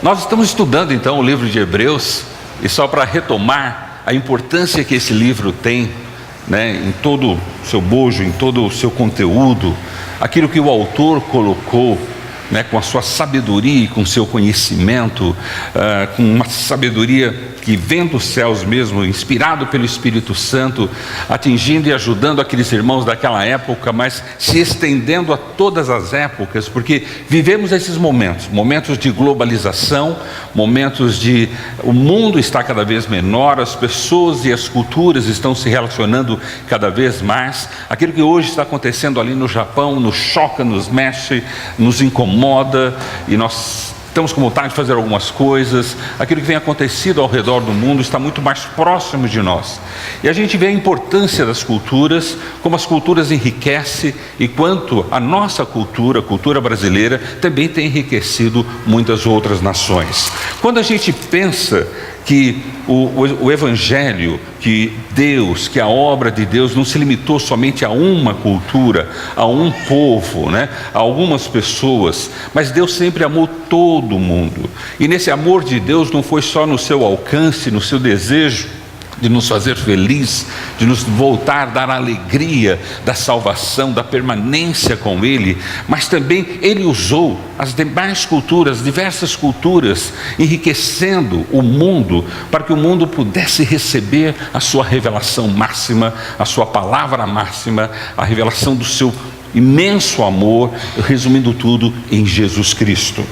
Nós estamos estudando então o livro de Hebreus, e só para retomar a importância que esse livro tem, né, em todo o seu bojo, em todo o seu conteúdo, aquilo que o autor colocou, né, com a sua sabedoria e com o seu conhecimento, com uma sabedoria que vem dos céus mesmo, inspirado pelo Espírito Santo, atingindo e ajudando aqueles irmãos daquela época, mas se estendendo a todas as épocas, porque vivemos esses momentos de globalização, momentos de o mundo está cada vez menor, as pessoas e as culturas estão se relacionando cada vez mais. Aquilo que hoje está acontecendo ali no Japão nos choca, nos mexe, nos incomoda, e nós estamos com vontade de fazer algumas coisas. Aquilo que vem acontecido ao redor do mundo está muito mais próximo de nós. E a gente vê a importância das culturas, como as culturas enriquecem, e quanto a nossa cultura, a cultura brasileira, também tem enriquecido muitas outras nações. Quando a gente pensa que o Evangelho, que Deus, que a obra de Deus não se limitou somente a uma cultura, a um povo, né, a algumas pessoas, mas Deus sempre amou todo mundo. E nesse amor de Deus não foi só no seu alcance, no seu desejo de nos fazer feliz, de nos voltar, dar a alegria da salvação, da permanência com Ele, mas também Ele usou as demais culturas, diversas culturas, enriquecendo o mundo, para que o mundo pudesse receber a sua revelação máxima, a sua palavra máxima, a revelação do seu imenso amor, resumindo tudo em Jesus Cristo.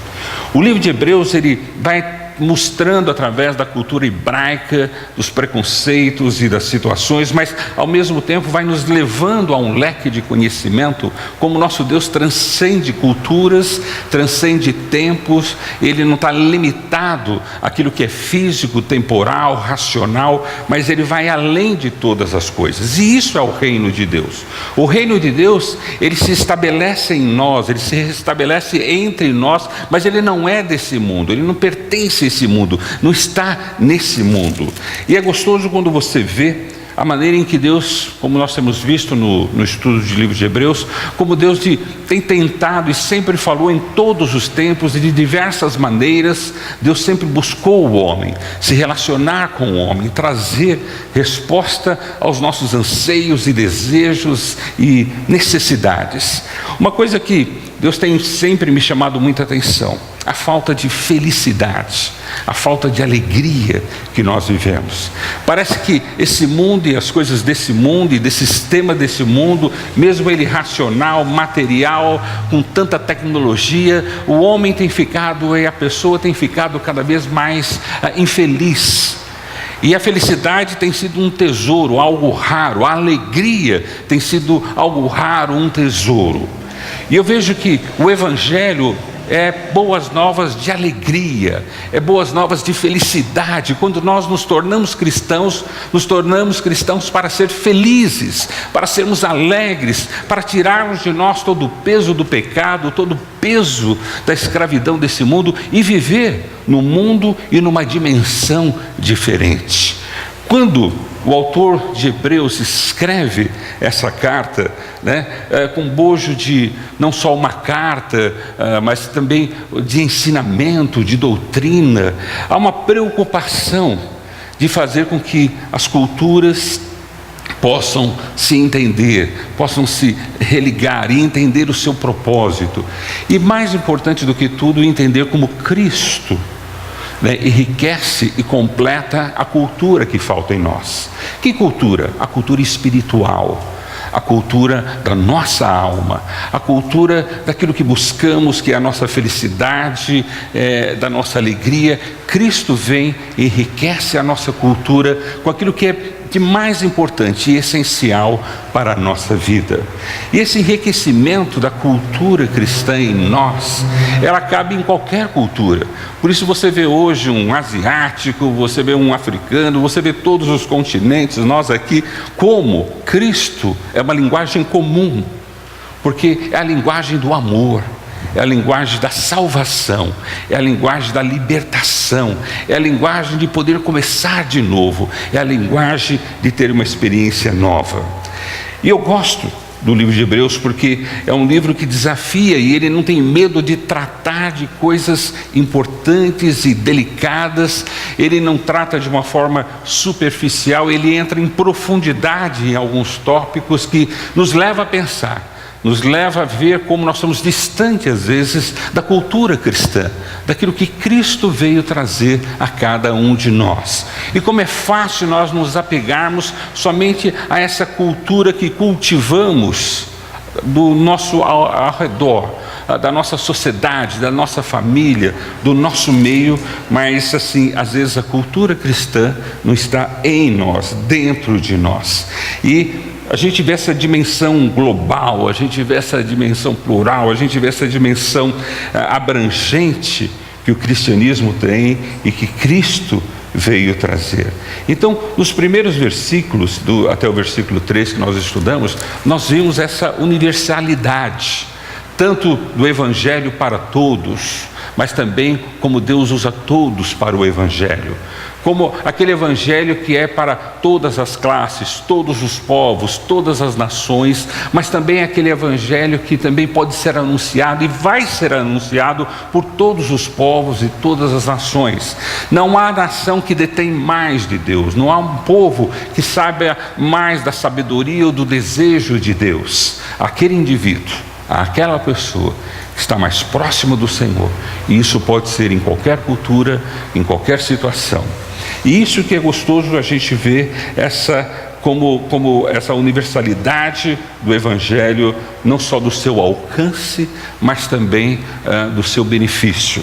O livro de Hebreus, ele vai mostrando através da cultura hebraica, dos preconceitos e das situações, mas ao mesmo tempo vai nos levando a um leque de conhecimento, como nosso Deus transcende culturas, transcende tempos. Ele não está limitado àquilo que é físico, temporal, racional, mas Ele vai além de todas as coisas, e isso é o reino de Deus. O reino de Deus, ele se estabelece em nós, ele se estabelece entre nós, mas ele não é desse mundo, ele não pertence a esse mundo, não está nesse mundo. E é gostoso quando você vê a maneira em que Deus, como nós temos visto no estudo de livro de Hebreus, como Deus tem tentado e sempre falou em todos os tempos e de diversas maneiras. Deus sempre buscou o homem, se relacionar com o homem, trazer resposta aos nossos anseios e desejos e necessidades. Uma coisa que Deus tem sempre me chamado muita atenção: a falta de felicidade, a falta de alegria que nós vivemos. Parece que esse mundo e as coisas desse mundo e desse sistema desse mundo, mesmo ele racional, material, com tanta tecnologia, o homem tem ficado, e a pessoa tem ficado cada vez mais infeliz. E a felicidade tem sido um tesouro, algo raro. A alegria tem sido algo raro, um tesouro. E eu vejo que o Evangelho é boas novas de alegria, é boas novas de felicidade. Quando nós nos tornamos cristãos para ser felizes, para sermos alegres, para tirarmos de nós todo o peso do pecado, todo o peso da escravidão desse mundo, e viver no mundo e numa dimensão diferente. Quando o autor de Hebreus escreve essa carta, né, com bojo de não só uma carta, mas também de ensinamento, de doutrina, há uma preocupação de fazer com que as culturas possam se entender, possam se religar e entender o seu propósito. E mais importante do que tudo, entender como Cristo, né, enriquece e completa a cultura que falta em nós. Que cultura? A cultura espiritual, a cultura da nossa alma, a cultura daquilo que buscamos, que é a nossa felicidade, da nossa alegria. Cristo vem e enriquece a nossa cultura com aquilo que é de mais importante e essencial para a nossa vida. E esse enriquecimento da cultura cristã em nós, ela cabe em qualquer cultura. Por isso você vê hoje um asiático, você vê um africano, você vê todos os continentes, nós aqui, como Cristo é uma linguagem comum, porque é a linguagem do amor, é a linguagem da salvação, é a linguagem da libertação, é a linguagem de poder começar de novo, é a linguagem de ter uma experiência nova. E eu gosto do livro de Hebreus, porque é um livro que desafia e ele não tem medo de tratar de coisas importantes e delicadas. Ele não trata de uma forma superficial, ele entra em profundidade em alguns tópicos que nos leva a pensar, nos leva a ver como nós somos distantes às vezes da cultura cristã, daquilo que Cristo veio trazer a cada um de nós. E como é fácil nós nos apegarmos somente a essa cultura que cultivamos do nosso ao redor, da nossa sociedade, da nossa família, do nosso meio, mas assim, às vezes a cultura cristã não está em nós, dentro de nós. E a gente vê essa dimensão global, a gente vê essa dimensão plural, a gente vê essa dimensão abrangente que o cristianismo tem e que Cristo veio trazer. Então, nos primeiros versículos, até o versículo 3 que nós estudamos, nós vimos essa universalidade, tanto do Evangelho para todos, mas também como Deus usa todos para o Evangelho. Como aquele Evangelho que é para todas as classes, todos os povos, todas as nações, mas também aquele Evangelho que também pode ser anunciado e vai ser anunciado por todos os povos e todas as nações. Não há nação que detém mais de Deus, não há um povo que saiba mais da sabedoria ou do desejo de Deus. Aquele indivíduo, aquela pessoa que está mais próximo do Senhor, e isso pode ser em qualquer cultura, em qualquer situação. E isso que é gostoso a gente ver como essa universalidade do Evangelho, não só do seu alcance, mas também do seu benefício.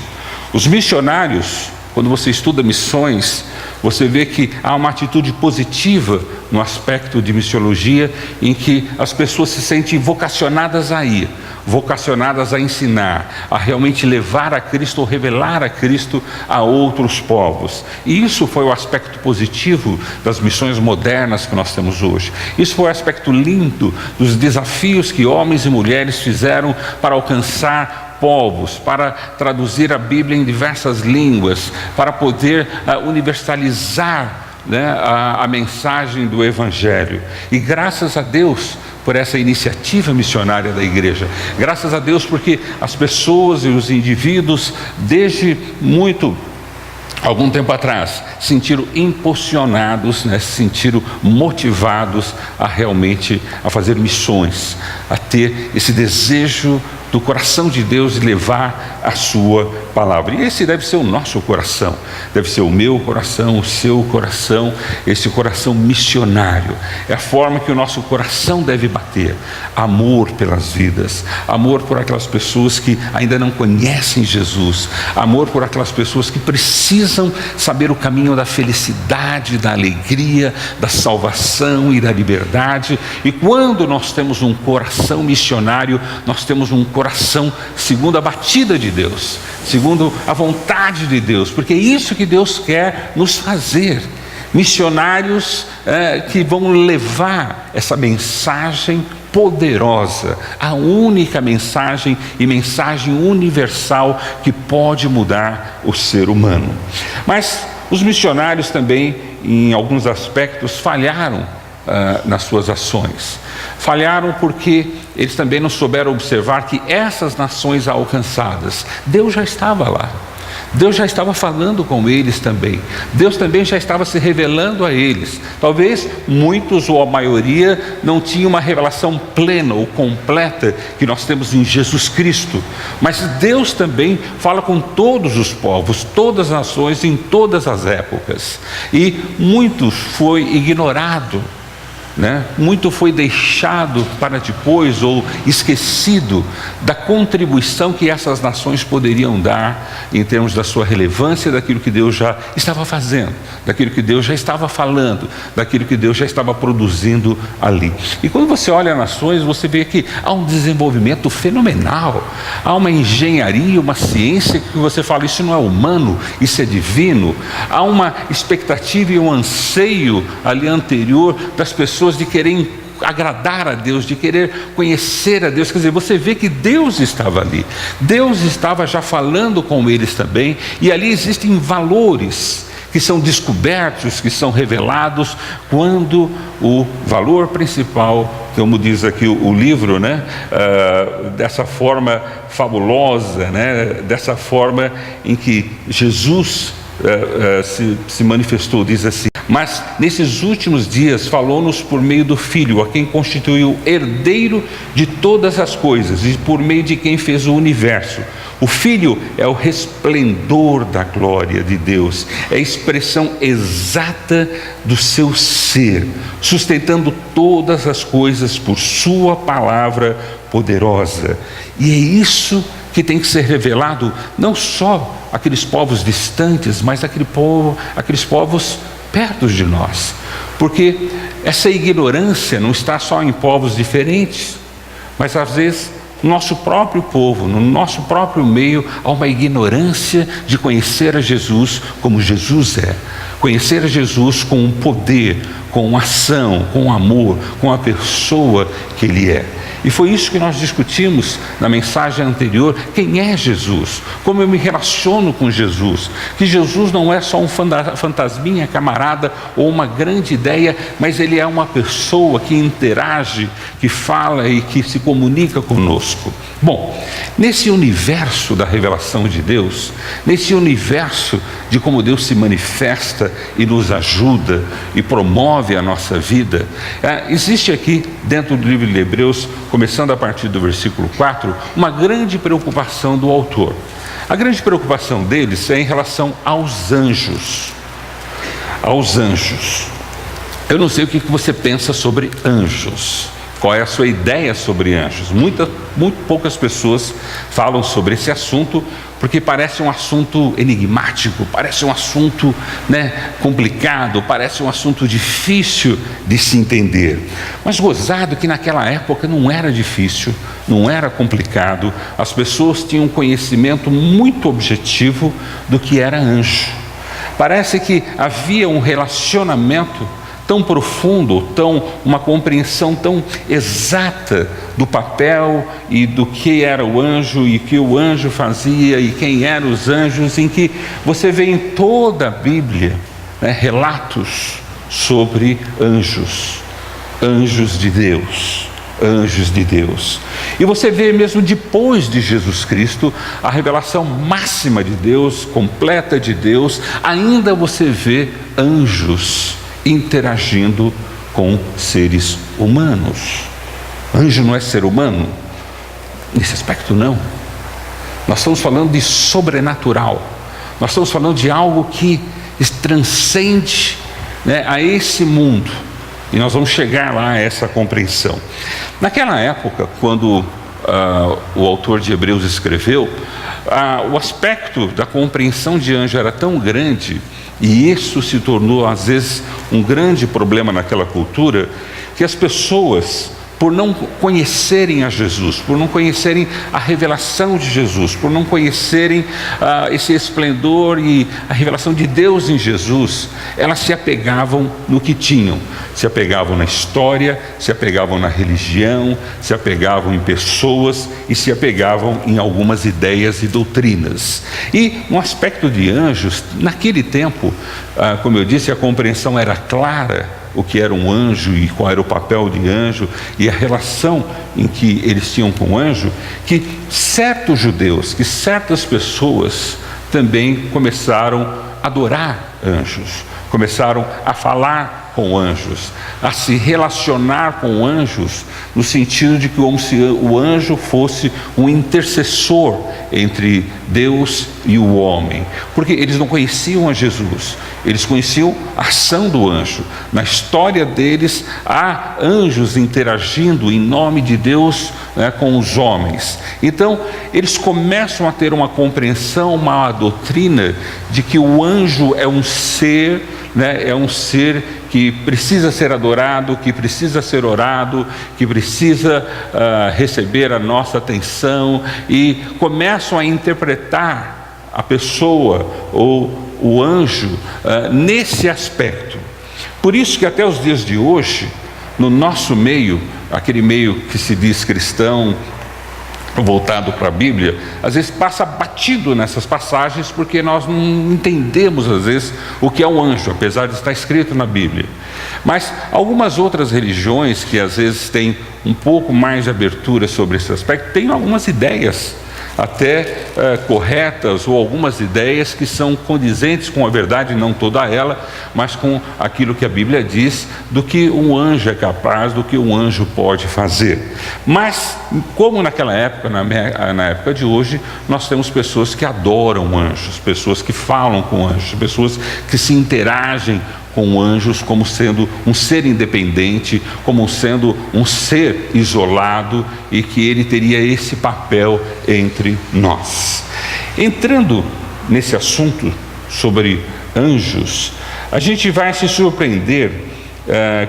Os missionários, quando você estuda missões, você vê que há uma atitude positiva no aspecto de missiologia, em que as pessoas se sentem vocacionadas a ir, vocacionadas a ensinar, a realmente levar a Cristo ou revelar a Cristo a outros povos. E isso foi o aspecto positivo das missões modernas que nós temos hoje. Isso foi o aspecto lindo dos desafios que homens e mulheres fizeram para alcançar povos, para traduzir a Bíblia em diversas línguas, para poder universalizar a mensagem do Evangelho. E graças a Deus por essa iniciativa missionária da igreja, graças a Deus porque as pessoas e os indivíduos desde algum tempo atrás se sentiram impulsionados, se sentiram motivados a realmente fazer missões, a ter esse desejo do coração de Deus de levar a sua palavra. E esse deve ser o nosso coração, deve ser o meu coração, o seu coração, esse coração missionário. É a forma que o nosso coração deve bater: amor pelas vidas, amor por aquelas pessoas que ainda não conhecem Jesus, amor por aquelas pessoas que precisam saber o caminho da felicidade, da alegria, da salvação e da liberdade. E quando nós temos um coração missionário, nós temos um coração segundo a batida de Deus, segundo a vontade de Deus, porque é isso que Deus quer nos fazer, missionários que vão levar essa mensagem poderosa, a única mensagem e mensagem universal que pode mudar o ser humano. Mas os missionários também, em alguns aspectos, falharam nas suas ações. Falharam porque eles também não souberam observar que essas nações alcançadas, Deus já estava lá, Deus já estava falando com eles também, Deus também já estava se revelando a eles. Talvez muitos ou a maioria não tinham uma revelação plena ou completa que nós temos em Jesus Cristo, mas Deus também fala com todos os povos, todas as nações, em todas as épocas. E muito foi ignorado, muito foi deixado para depois ou esquecido da contribuição que essas nações poderiam dar em termos da sua relevância, daquilo que Deus já estava fazendo, daquilo que Deus já estava falando, daquilo que Deus já estava produzindo ali. E quando você olha as nações, você vê que há um desenvolvimento fenomenal, há uma engenharia, uma ciência que você fala: isso não é humano, isso é divino. Há uma expectativa e um anseio ali anterior das pessoas de querer agradar a Deus, de querer conhecer a Deus. Quer dizer, você vê que Deus estava ali, Deus estava já falando com eles também, e ali existem valores que que são descobertos, que são revelados, quando o valor principal, como diz aqui o livro, né, dessa forma fabulosa, né, dessa forma em que Jesus se manifestou, diz assim: mas nesses últimos dias falou-nos por meio do Filho, a quem constituiu herdeiro de todas as coisas e por meio de quem fez o universo. O Filho é o resplendor da glória de Deus, é a expressão exata do seu ser, sustentando todas as coisas por sua palavra poderosa. E é isso que tem que ser revelado, não só àqueles povos distantes, mas aqueles povos perto de nós. Porque essa ignorância não está só em povos diferentes, mas às vezes no nosso próprio povo, no nosso próprio meio, há uma ignorância de conhecer a Jesus como Jesus é. Conhecer a Jesus com um poder, com uma ação, com um amor, com a pessoa que Ele é. E foi isso que nós discutimos na mensagem anterior. Quem é Jesus? Como eu me relaciono com Jesus? Que Jesus não é só um fantasminha, camarada ou uma grande ideia, mas Ele é uma pessoa que interage, que fala e que se comunica conosco. Bom, nesse universo da revelação de Deus, nesse universo de como Deus se manifesta e nos ajuda e promove a nossa vida, existe aqui dentro do livro de Hebreus, começando a partir do versículo 4, uma grande preocupação do autor. A grande preocupação deles é em relação aos anjos. Aos anjos. Eu não sei o que você pensa sobre anjos. Qual é a sua ideia sobre anjos? Muito poucas pessoas falam sobre esse assunto, porque parece um assunto enigmático, parece um assunto, complicado, parece um assunto difícil de se entender. Mas gozado que naquela época não era difícil, não era complicado, as pessoas tinham um conhecimento muito objetivo do que era anjo. Parece que havia um relacionamento tão profundo, uma compreensão tão exata do papel e do que era o anjo e o que o anjo fazia e quem eram os anjos, em que você vê em toda a Bíblia relatos sobre anjos, anjos de Deus, anjos de Deus. E você vê mesmo depois de Jesus Cristo, a revelação máxima de Deus, completa de Deus, ainda você vê anjos interagindo com seres humanos. Anjo não é ser humano? Nesse aspecto não. Nós estamos falando de sobrenatural. Nós estamos falando de algo que transcende a esse mundo. E nós vamos chegar lá a essa compreensão. Naquela época, quando o autor de Hebreus escreveu, o aspecto da compreensão de anjo era tão grande, e isso se tornou às vezes um grande problema naquela cultura, que as pessoas, por não conhecerem a Jesus, por não conhecerem a revelação de Jesus, por não conhecerem esse esplendor e a revelação de Deus em Jesus, elas se apegavam no que tinham, se apegavam na história, se apegavam na religião, se apegavam em pessoas e se apegavam em algumas ideias e doutrinas. E no aspecto de anjos, naquele tempo, como eu disse, a compreensão era clara, o que era um anjo e qual era o papel de anjo e a relação em que eles tinham com o anjo, que certos judeus, que certas pessoas também começaram a adorar anjos, começaram a falar com anjos, a se relacionar com anjos, no sentido de que como se o anjo fosse um intercessor entre Deus e o homem, porque eles não conheciam a Jesus, eles conheciam a ação do anjo. Na história deles há anjos interagindo em nome de Deus com os homens. Então eles começam a ter uma compreensão, uma doutrina de que o anjo é um ser, é um ser que precisa ser adorado, que precisa ser orado, que precisa receber a nossa atenção, e começam a interpretar a pessoa ou o anjo nesse aspecto. Por isso que até os dias de hoje, no nosso meio, aquele meio que se diz cristão, voltado para a Bíblia, às vezes passa batido nessas passagens, porque nós não entendemos às vezes o que é um anjo, apesar de estar escrito na Bíblia. Mas algumas outras religiões que às vezes têm um pouco mais de abertura sobre esse aspecto, têm algumas ideias até corretas, ou algumas ideias que são condizentes com a verdade, não toda ela, mas com aquilo que a Bíblia diz do que um anjo é capaz, do que um anjo pode fazer. Mas, como naquela época, na época de hoje, nós temos pessoas que adoram anjos, pessoas que falam com anjos, pessoas que se interagem com anjos como sendo um ser independente, como sendo um ser isolado, e que ele teria esse papel entre nós. Entrando nesse assunto sobre anjos, a gente vai se surpreender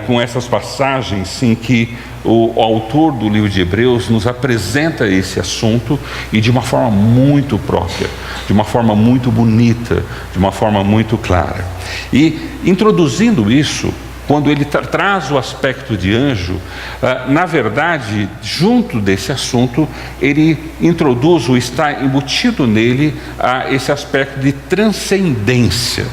com essas passagens em que o autor do livro de Hebreus nos apresenta esse assunto, e de uma forma muito própria, de uma forma muito bonita, de uma forma muito clara. E introduzindo isso, quando ele traz o aspecto de anjo, na verdade, junto desse assunto, ele introduz, ou está embutido nele, esse aspecto de transcendência.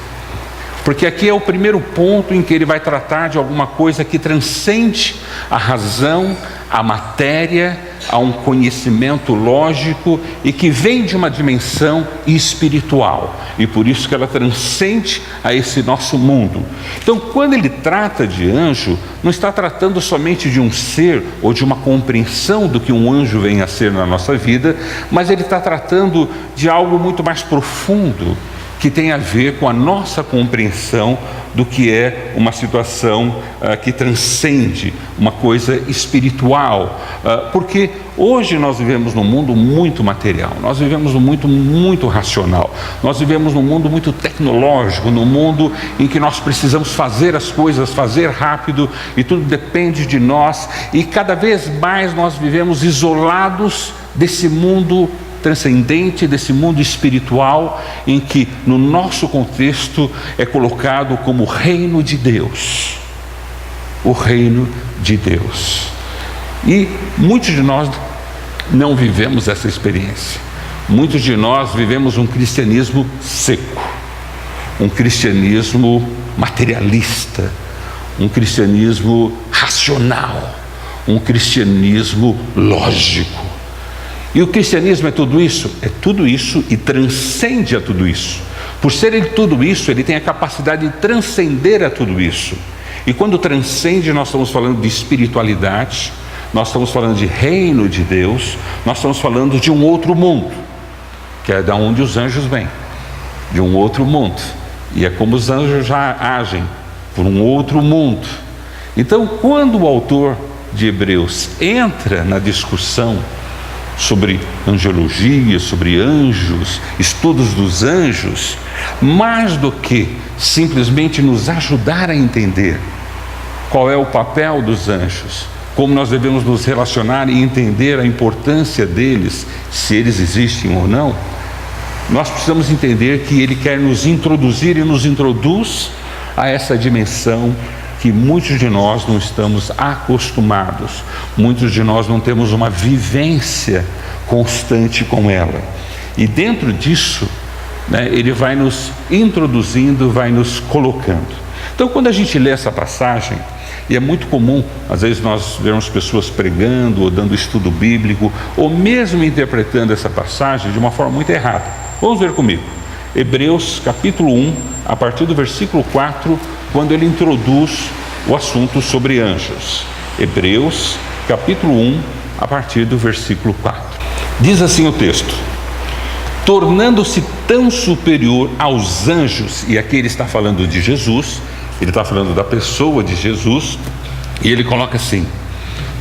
Porque aqui é o primeiro ponto em que ele vai tratar de alguma coisa que transcende a razão, a matéria, a um conhecimento lógico, e que vem de uma dimensão espiritual, e por isso que ela transcende a esse nosso mundo. Então, quando ele trata de anjo, não está tratando somente de um ser ou de uma compreensão do que um anjo vem a ser na nossa vida, mas ele está tratando de algo muito mais profundo, que tem a ver com a nossa compreensão do que é uma situação que transcende, uma coisa espiritual, porque hoje nós vivemos num mundo muito material, nós vivemos num mundo muito racional, nós vivemos num mundo muito tecnológico, num mundo em que nós precisamos fazer as coisas, fazer rápido, e tudo depende de nós, e cada vez mais nós vivemos isolados desse mundo transcendente, desse mundo espiritual, em que no nosso contexto é colocado como o reino de Deus. O reino de Deus. E muitos de nós não vivemos essa experiência. Muitos de nós vivemos um cristianismo seco, um cristianismo materialista, um cristianismo racional, um cristianismo lógico. E o cristianismo é tudo isso? É tudo isso e transcende a tudo isso. Por ser ele tudo isso, ele tem a capacidade de transcender a tudo isso. E quando transcende, nós estamos falando de espiritualidade, nós estamos falando de reino de Deus, nós estamos falando de um outro mundo, que é da onde os anjos vêm, de um outro mundo. E é como os anjos já agem, por um outro mundo. Então, quando o autor de Hebreus entra na discussão sobre angiologia, sobre anjos, estudos dos anjos, mais do que simplesmente nos ajudar a entender qual é o papel dos anjos, como nós devemos nos relacionar e entender a importância deles, se eles existem ou não, nós precisamos entender que ele quer nos introduzir e nos introduz a essa dimensão que muitos de nós não estamos acostumados, muitos de nós não temos uma vivência constante com ela. E dentro disso, ele vai nos introduzindo, vai nos colocando. Então, quando a gente lê essa passagem, e é muito comum, às vezes nós vemos pessoas pregando, ou dando estudo bíblico, ou mesmo interpretando essa passagem de uma forma muito errada. Vamos ver comigo. Hebreus capítulo 1, a partir do versículo 4, quando ele introduz o assunto sobre anjos. Hebreus capítulo 1, a partir do versículo 4. Diz assim o texto: tornando-se tão superior aos anjos, e aqui ele está falando de Jesus, ele está falando da pessoa de Jesus, e ele coloca assim: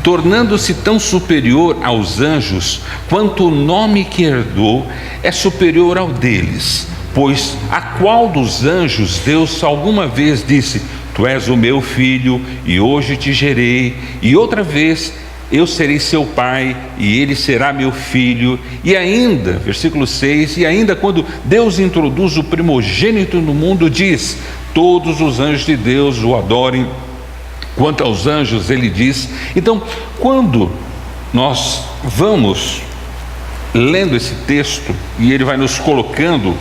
tornando-se tão superior aos anjos, quanto o nome que herdou é superior ao deles. Pois a qual dos anjos Deus alguma vez disse: tu és o meu filho, e hoje te gerei, e outra vez eu serei seu pai, e ele será meu filho? E ainda, versículo 6, e ainda quando Deus introduz o primogênito no mundo, diz: todos os anjos de Deus o adorem. Quanto aos anjos, ele diz. Então, quando nós vamos lendo esse texto, e ele vai nos colocando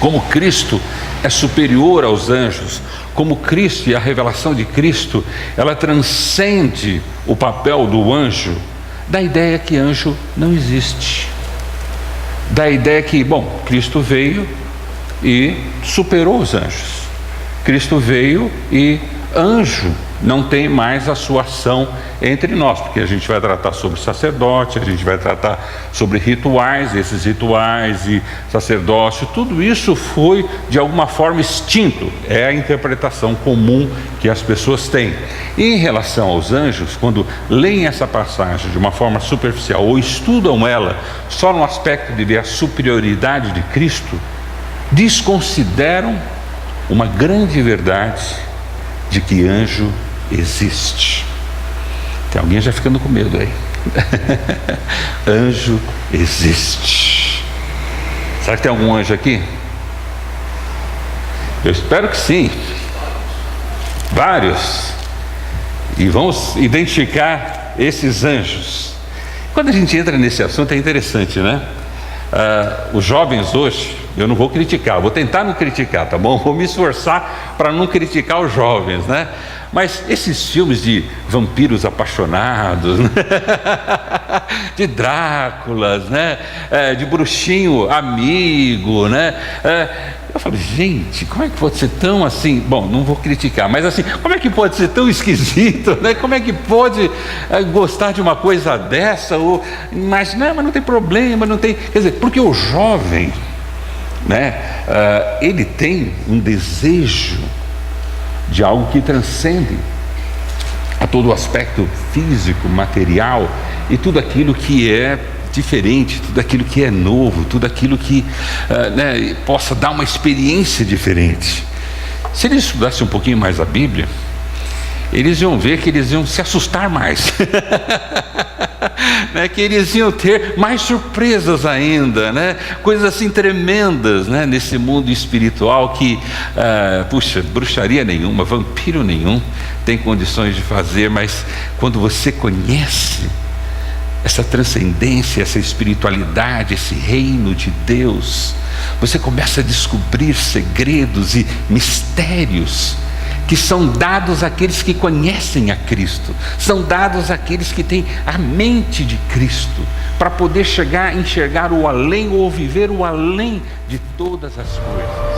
como Cristo é superior aos anjos, como Cristo e a revelação de Cristo, ela transcende o papel do anjo, da ideia que anjo não existe, da ideia que, bom, Cristo veio e superou os anjos, Cristo veio e anjo não tem mais a sua ação entre nós, porque a gente vai tratar sobre sacerdote, a gente vai tratar sobre rituais, esses rituais e sacerdócio, tudo isso foi de alguma forma extinto, é a interpretação comum que as pessoas têm. E em relação aos anjos, quando leem essa passagem de uma forma superficial ou estudam ela só no aspecto de ver a superioridade de Cristo, desconsideram uma grande verdade de que anjo existe. Tem alguém já ficando com medo aí. Anjo existe. Será que tem algum anjo aqui? Eu espero que sim. Vários. E vamos identificar esses anjos. Quando a gente entra nesse assunto é interessante, né? Os jovens hoje, eu não vou criticar, vou tentar não criticar, tá bom? Vou me esforçar para não criticar os jovens, né? Mas esses filmes de vampiros apaixonados, né? De Dráculas, né? De bruxinho amigo, né? Eu falo, gente, como é que pode ser tão assim? Bom, não vou criticar, mas assim, como é que pode ser tão esquisito, né? Como é que pode gostar de uma coisa dessa? Ou imaginar, mas não tem problema, não tem. Quer dizer, porque o jovem, né? Ele tem um desejo de algo que transcende a todo o aspecto físico, material e tudo aquilo que é diferente, tudo aquilo que é novo, tudo aquilo que possa dar uma experiência diferente. Se eles estudassem um pouquinho mais a Bíblia, eles iam ver que eles iam se assustar mais. Né, que eles iam ter mais surpresas ainda, né, coisas assim tremendas, né, nesse mundo espiritual que, bruxaria nenhuma, vampiro nenhum tem condições de fazer, mas quando você conhece essa transcendência, essa espiritualidade, esse reino de Deus, você começa a descobrir segredos e mistérios que são dados àqueles que conhecem a Cristo, são dados àqueles que têm a mente de Cristo, para poder chegar a enxergar o além ou viver o além de todas as coisas.